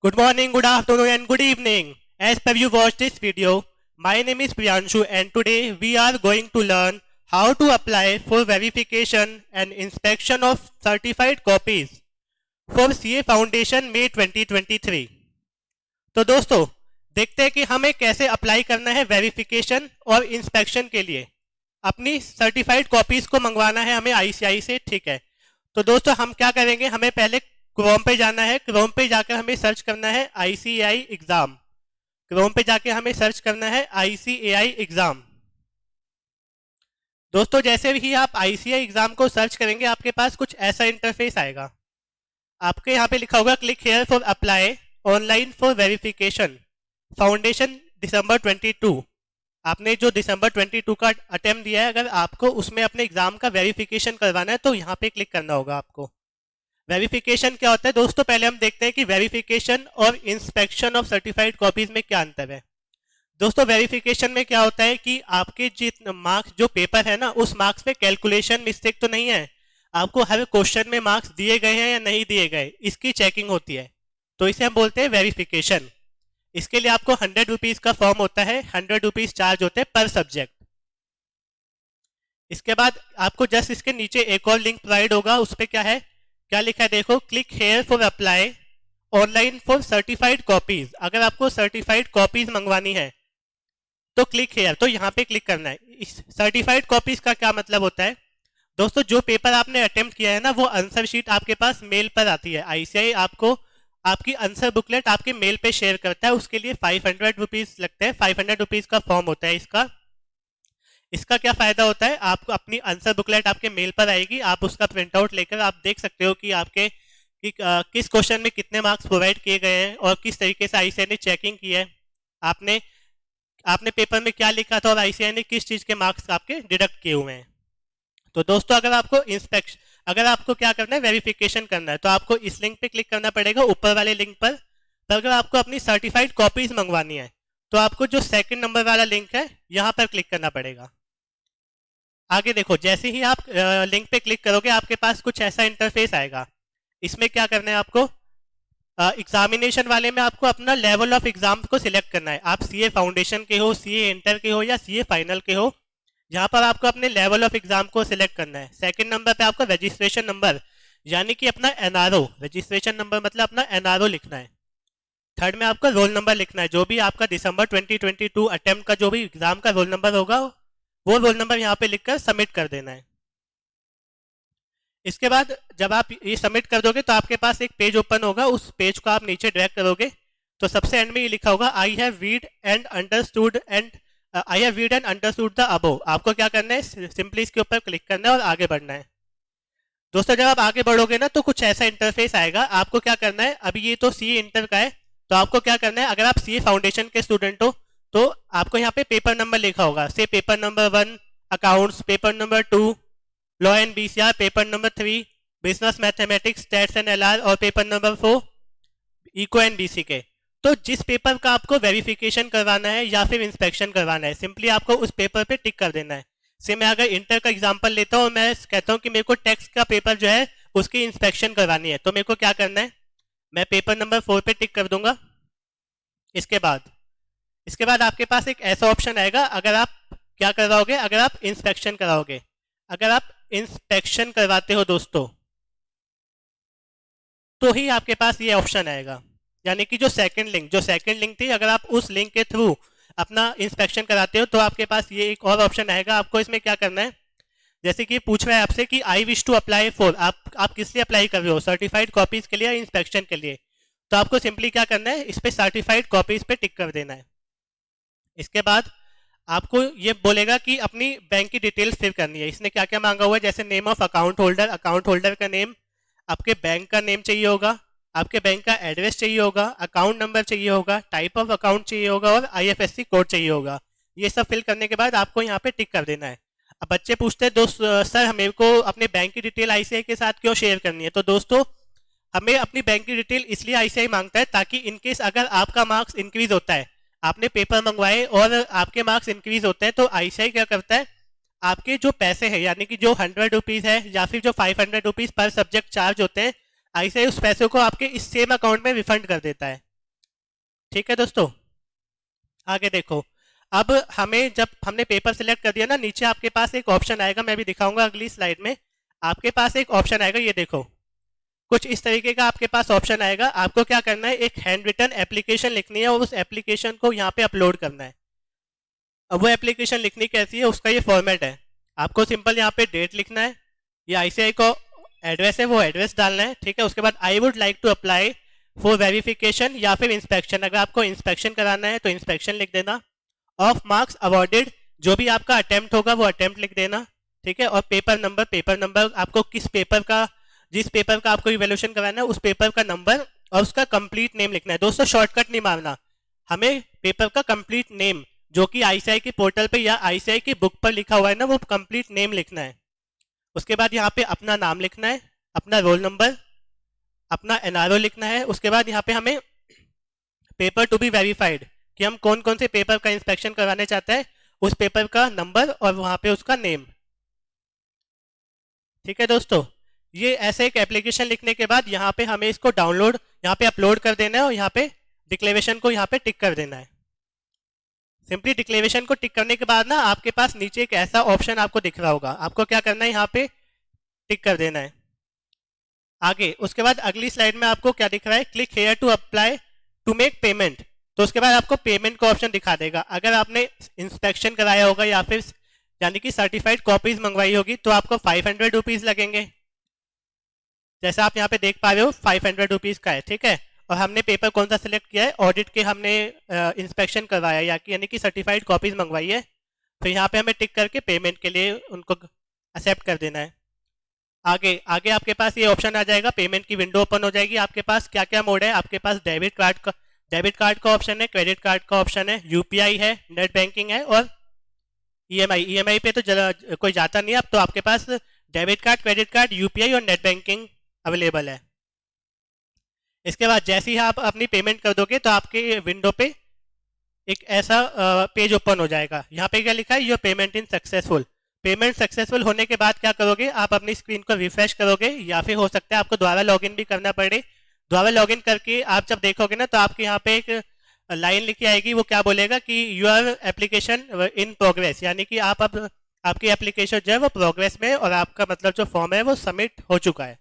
Good morning, good afternoon, and good evening. As per you watch this video, my name is Priyanshu, and today we are going to learn how to apply for verification and inspection of certified copies for CA Foundation May 2023. तो दोस्तों देखते हैं कि हमें कैसे apply करना है verification और इंस्पेक्शन के लिए। अपनी सर्टिफाइड कॉपीज को मंगवाना है हमें ICAI से, ठीक है। तो दोस्तों हम क्या करेंगे, हमें पहले क्रोम पे जाना है। क्रोम पे जाकर हमें सर्च करना है ICAI एग्जाम। क्रोम पे जाके हमें सर्च करना है ICAI एग्जाम। दोस्तों जैसे ही आप ICAI एग्जाम को सर्च करेंगे आपके पास कुछ ऐसा इंटरफेस आएगा। आपके यहाँ पे लिखा होगा click here for apply online for verification foundation December 22। आपने जो दिसंबर 22 का अटेम्प्ट दिया है, अगर आपको उसमें अपने एग्जाम का वेरिफिकेशन करवाना है तो यहाँ पे क्लिक करना होगा आपको। वेरिफिकेशन क्या होता है दोस्तों, पहले हम देखते हैं कि वेरिफिकेशन और इंस्पेक्शन ऑफ सर्टिफाइड कॉपीज में क्या अंतर है। दोस्तों वेरिफिकेशन में क्या होता है कि आपके जितने मार्क्स जो पेपर है ना, उस मार्क्स में कैलकुलेशन मिस्टेक तो नहीं है, आपको हर क्वेश्चन में मार्क्स दिए गए हैं या नहीं दिए गए, इसकी चेकिंग होती है। तो इसे हम बोलते हैं वेरिफिकेशन। इसके लिए आपको 100 रुपीज का फॉर्म होता है, 100 रुपीज चार्ज होते हैं पर सब्जेक्ट। इसके बाद आपको जस्ट इसके नीचे एक और लिंक प्रोवाइड होगा, उस पर क्या है, क्या लिखा है देखो, click here for apply online for certified copies. अगर आपको सर्टिफाइड कॉपीज मंगवानी है तो क्लिक हेयर, तो यहाँ पे क्लिक करना है। इस सर्टिफाइड कॉपीज का क्या मतलब होता है दोस्तों, जो पेपर आपने अटेम्प्ट किया है ना, वो आंसर शीट आपके पास मेल पर आती है। ICAI आपको आपकी आंसर बुकलेट आपके मेल पे शेयर करता है, उसके लिए 500 रुपीज लगते हैं। 500 रुपीज का फॉर्म होता है इसका। इसका क्या फायदा होता है, आपको अपनी आंसर बुकलेट आपके मेल पर आएगी, आप उसका प्रिंट आउट लेकर आप देख सकते हो कि आपके किस क्वेश्चन में कितने मार्क्स प्रोवाइड किए गए हैं और किस तरीके से ICAI ने चेकिंग की है, आपने पेपर में क्या लिखा था और ICAI ने किस चीज के मार्क्स आपके डिडक्ट किए हुए हैं। तो दोस्तों अगर आपको क्या करना है, वेरिफिकेशन करना है, तो आपको इस लिंक पे क्लिक करना पड़ेगा, ऊपर वाले लिंक पर। तो अगर आपको अपनी सर्टिफाइड कॉपीज मंगवानी है तो आपको जो सेकंड नंबर वाला लिंक है यहाँ पर क्लिक करना पड़ेगा। आगे देखो, जैसे ही आप लिंक पे क्लिक करोगे आपके पास कुछ ऐसा इंटरफेस आएगा। इसमें क्या करना है आपको, एग्जामिनेशन वाले में आपको अपना लेवल ऑफ एग्जाम को सिलेक्ट करना है। आप CA फाउंडेशन के हो, CA इंटर के हो या CA फाइनल के हो, यहाँ पर आपको अपने लेवल ऑफ एग्जाम को सिलेक्ट करना है। सेकंड नंबर पे आपका रजिस्ट्रेशन नंबर यानी कि अपना NRO, रजिस्ट्रेशन नंबर मतलब अपना NRO लिखना है। थर्ड में आपका रोल नंबर लिखना है, जो भी आपका दिसंबर 2022 अटेम्प्ट का जो भी एग्जाम का रोल नंबर होगा वो रोल नंबर यहाँ पे लिखकर सबमिट कर देना है। इसके बाद जब आप ये सबमिट कर दोगे तो आपके पास एक पेज ओपन होगा, उस पेज को आप नीचे ड्रैग करोगे तो सबसे एंड में ये लिखा होगा I have read and understood the above. आपको क्या करना है, सिंपली इसके ऊपर क्लिक करना है और आगे बढ़ना है। दोस्तों जब आप आगे बढ़ोगे ना तो कुछ ऐसा इंटरफेस आएगा। आपको क्या करना है, अभी ये तो CA इंटर का है, तो आपको क्या करना है, अगर आप CA फाउंडेशन के स्टूडेंट हो तो आपको यहाँ पे पेपर नंबर लिखा होगा, से paper number 1 accounts, paper number 2 law and BCR, paper number 3 business mathematics stats and LR और paper number 4 eco and BCK। तो जिस पेपर का आपको वेरिफिकेशन करवाना है या फिर इंस्पेक्शन करवाना है, सिंपली आपको उस पेपर पे टिक कर देना है। से मैं अगर इंटर का एग्जांपल लेता हूँ, मैं कहता हूँ कि मेरे को टैक्स का पेपर जो है उसकी इंस्पेक्शन करवानी है, तो मेरे को क्या करना है, मैं पेपर नंबर 4 पे टिक कर दूंगा। इसके बाद आपके पास एक ऐसा ऑप्शन आएगा, अगर आप क्या करवाओगे, अगर आप इंस्पेक्शन कराओगे। अगर आप इंस्पेक्शन करवाते हो दोस्तों तो ही आपके पास ये ऑप्शन आएगा, यानी कि जो सेकंड लिंक थी, अगर आप उस लिंक के थ्रू अपना इंस्पेक्शन कराते हो तो आपके पास ये एक और ऑप्शन आएगा। आपको इसमें क्या करना है, जैसे कि पूछ रहा है आपसे कि I wish to apply for, आप किस लिए अप्लाई कर रहे हो, सर्टिफाइड कॉपीज के लिए या इंस्पेक्शन के लिए। तो आपको सिंपली क्या करना है, इस पे सर्टिफाइड कॉपीज पे टिक कर देना है। इसके बाद आपको ये बोलेगा कि अपनी बैंक की डिटेल्स फिल करनी है। इसने क्या क्या मांगा हुआ है, जैसे नेम ऑफ अकाउंट होल्डर का नेम, आपके बैंक का नेम चाहिए होगा, आपके बैंक का एड्रेस चाहिए होगा, अकाउंट नंबर चाहिए होगा, टाइप ऑफ अकाउंट चाहिए होगा और IFSC कोड चाहिए होगा। ये सब फिल करने के बाद आपको यहाँ पे टिक कर देना है। अब बच्चे पूछते हैं दोस्त सर हमें को अपने बैंक की डिटेल ICAI के साथ क्यों शेयर करनी है। तो दोस्तों हमें अपनी बैंक की डिटेल इसलिए ICAI मांगता है ताकि इनकेस अगर आपका मार्क्स इंक्रीज होता है, आपने पेपर मंगवाए और आपके मार्क्स इंक्रीज होते हैं, तो ICAI क्या करता है, आपके जो पैसे हैं यानी कि जो 100 रुपीज है या फिर जो 500 रुपीज पर सब्जेक्ट चार्ज होते हैं, ICAI उस पैसे को आपके इस सेम अकाउंट में रिफंड कर देता है। ठीक है दोस्तों। आगे देखो, अब हमें जब हमने पेपर सिलेक्ट कर दिया ना, नीचे आपके पास एक ऑप्शन आएगा, मैं भी दिखाऊंगा अगली स्लाइड में। आपके पास एक ऑप्शन आएगा, ये देखो कुछ इस तरीके का आपके पास ऑप्शन आएगा। आपको क्या करना है, एक हैंड रिटन एप्लीकेशन लिखनी है और उस एप्लीकेशन को यहाँ पे अपलोड करना है। अब वो एप्लीकेशन लिखनी कैसी है, उसका ये फॉर्मेट है। आपको सिंपल यहाँ पे डेट लिखना है, ये आईसीआई को एड्रेस है, वो एड्रेस डालना है, ठीक है। उसके बाद I would like to apply for verification या फिर इंस्पेक्शन, अगर आपको इंस्पेक्शन कराना है तो इंस्पेक्शन लिख देना। ऑफ मार्क्स अवॉर्डेड, जो भी आपका अटेम्प्ट होगा वो अटेम्प्ट लिख देना, ठीक है। और पेपर नंबर आपको किस पेपर का, जिस पेपर का आपको इवैल्यूएशन कराना है उस पेपर का नंबर और उसका कंप्लीट नेम लिखना है। दोस्तों शॉर्टकट नहीं मारना, हमें पेपर का कंप्लीट नेम जो कि आईसीआई की पोर्टल पे या आईसीआई की बुक पर लिखा हुआ है ना, वो कंप्लीट नेम लिखना है। उसके बाद यहाँ पे अपना नाम लिखना है, अपना रोल नंबर, अपना एनआरओ लिखना है। उसके बाद यहाँ पे हमें पेपर टू बी वेरीफाइड कि हम कौन कौन से पेपर का इंस्पेक्शन करवाने चाहते हैं, उस पेपर का नंबर और वहां पे उसका नेम, ठीक है दोस्तों। ये ऐसे एक एप्लीकेशन लिखने के बाद यहाँ पे हमें इसको डाउनलोड, यहाँ पे अपलोड कर देना है और यहाँ पे डिक्लेरेशन को यहाँ पे टिक कर देना है। सिंपली डिक्लेरेशन को टिक करने के बाद ना आपके पास नीचे एक ऐसा ऑप्शन आपको दिख रहा होगा, आपको क्या करना है, यहाँ पे टिक कर देना है। आगे उसके बाद अगली स्लाइड में आपको क्या दिख रहा है, click here to apply to make payment. तो उसके बाद आपको पेमेंट का ऑप्शन दिखा देगा। अगर आपने इंस्पेक्शन कराया होगा या फिर यानी कि सर्टिफाइड कॉपीज मंगवाई होगी तो आपको 500 रुपीज लगेंगे, जैसा आप यहाँ पे देख पा रहे हो 500 रुपीज का है, ठीक है। और हमने पेपर कौन सा सिलेक्ट किया है, ऑडिट के हमने इंस्पेक्शन करवाया यानी कि सर्टिफाइड कॉपीज मंगवाई है। तो यहाँ पे हमें टिक करके पेमेंट के लिए उनको एक्सेप्ट कर देना है। आगे आगे आपके पास ये ऑप्शन आ जाएगा, पेमेंट की विंडो ओपन हो जाएगी। आपके पास क्या क्या मोड है, आपके पास डेबिट कार्ड का ऑप्शन है, क्रेडिट कार्ड का ऑप्शन है, यूपीआई है, नेट बैंकिंग है और ईएमआई पे तो कोई जाता नहीं है। अब तो आपके पास debit card, credit card, UPI और नेट बैंकिंग अवेलेबल है। इसके बाद जैसे ही आप अपनी पेमेंट कर दोगे तो आपके विंडो पे एक ऐसा पेज ओपन हो जाएगा। यहाँ पे क्या लिखा है, your payment in successful. Payment successful होने के बाद क्या करोगे, आप अपनी स्क्रीन को रिफ्रेश करोगे या फिर हो सकता है आपको दोबारा लॉगिन भी करना पड़े। दोबारा लॉगिन करके आप जब देखोगे ना तो आपके यहाँ पे एक लाइन लिखी आएगी, वो क्या बोलेगा कि यूर एप्लीकेशन इन प्रोग्रेस, यानी कि आप अब आपकी एप्लीकेशन जो है वो प्रोग्रेस में और आपका मतलब जो फॉर्म है वो सबमिट हो चुका है।